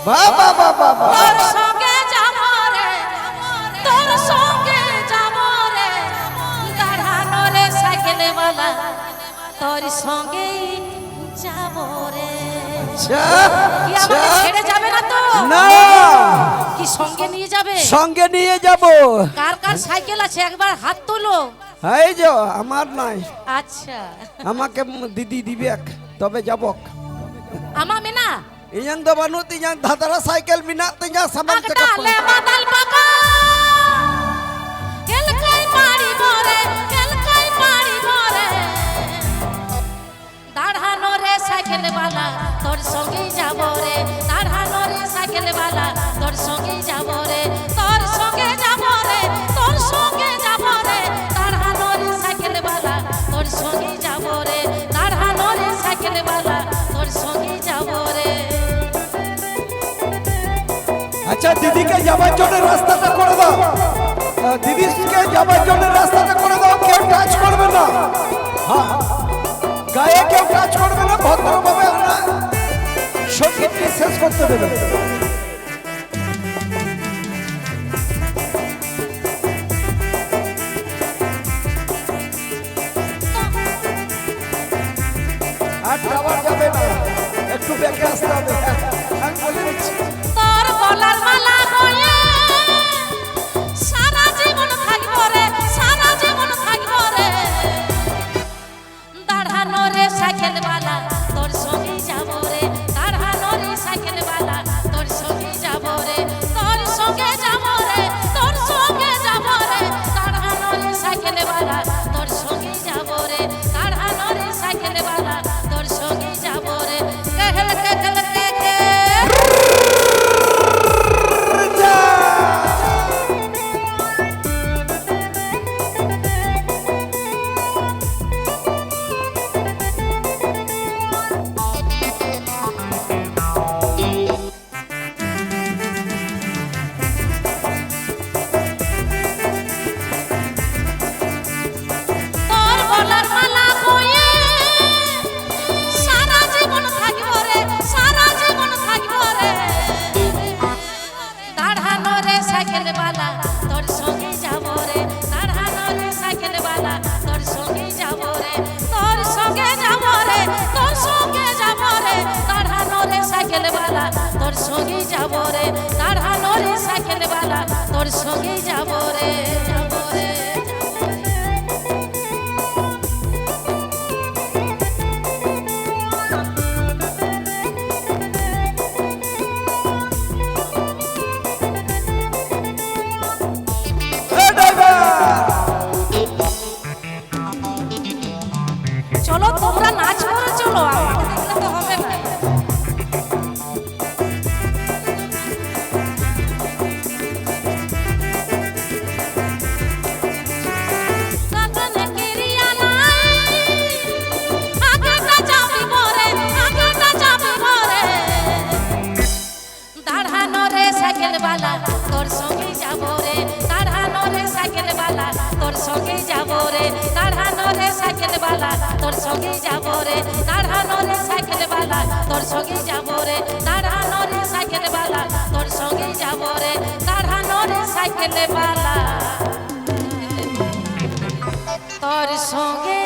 বাবা বাবা তোর সঙ্গে যাব রে, তোর সঙ্গে যাব রে, দাঁড়ানো রে সাইকেলওয়ালা, তোর সঙ্গেই যাব রে। কি আমাকে ছেড়ে যাবে না তো? না, কি সঙ্গে নিয়ে যাবে? সঙ্গে নিয়ে যাব। কার কার সাইকেল আছে একবার হাত তোলো। এই যে আমার নাই, আচ্ছা আমাকে দিদি দিবে, তবে যাব। আমামে না ইyang dabanu tiang dadara cycle bina tiang saman আগটা লে বাদাল বাবা কেলকাই পাড়ি বরে, কেলকাই পাড়ি বরে, দাঁড়ানো রে সাইকেলওয়ালা, তোর সঙ্গেই যাব রে, দাঁড়ানো রে সাইকেলওয়ালা, তোর সঙ্গেই যাব রে, তোর সঙ্গে যাব রে, তোর সঙ্গে যাব রে, দাঁড়ানো রে সাইকেলওয়ালা, তোর সঙ্গেই যাব রে, দাঁড়ানো রে সাইকেলওয়ালা, তোর সঙ্গেই যাব রে। আচ্ছা দিদিকে যাবার জন্য রাস্তাটা করে দাও, দিদিকে যাবার জন্য রাস্তাটা করে দাও, কেউ টাচ করবে না, হ্যাঁ গায়ে কেউ টাচ করবে না, ভদ্রভাবে আমরা সঙ্গীতকে শেষ করতে দেবে। আর যাওয়া যাবে না, একটু বেঁকে আসতে হবে, আমি বলে দিচ্ছি। তোর গলার মালা হয়ে সারা জীবন থাকব রে, সারা জীবন থাকব রে, দাঁড়ানো রে সাইকেলওয়ালা, তোর সঙ্গেই যাব রে, দাঁড়ানো রে সাইকেলওয়ালা, তোর সঙ্গেই যাব রে, তোর সঙ্গে যাব রে, তোর সঙ্গে যাব রে, দাঁড়ানো রে সাইকেলওয়ালা, তোর সঙ্গেই যাব রে, দাঁড়ানো রে সাইকেলওয়ালা, তোর সঙ্গেই যাব রে। কেহেল কেহেল কেহে তোর গলার মালা হয়ে সারা জীবন থাকব রে, সারা জীবন থাকব রে, দাঁড়ানো রে সাইকেলওয়ালা, তোর সঙ্গেই যাব রে, দাঁড়ানো রে সাইকেলওয়ালা, তোর সঙ্গেই যাব রে, তোর সঙ্গে যাব রে, তোর সঙ্গে যাব রে, দাঁড়ানো রে সাইকেলওয়ালা, তোর সঙ্গেই যাব রে, দাঁড়ানো রে সাইকেলওয়ালা, তোর সঙ্গেই যাব রে, যাব রে। চলো তোমরা নাচ করে চলো, আমাকে দেখলে তো হবে না। কাকানে কিরিয়া নাই, আগেটা যাবি ঘরে, আগেটা যাবি ঘরে, দাঁড়ানো রে সাইকেলওয়ালা, তোর সঙ্গেই যাব রে, দাঁড়ানো রে সাইকেলওয়ালা, তোর সঙ্গেই যাব রে, দাঁড়ানো রে সাইকেলওয়ালা, তোর সঙ্গেই যাব রে, দাঁড়ানো রে সাইকেলওয়ালা, তোর সঙ্গেই যাব রে, দাঁড়ানো রে সাইকেলওয়ালা, তোর সঙ্গেই যাব রে, দাঁড়ানো রে সাইকেলওয়ালা, তোর সঙ্গে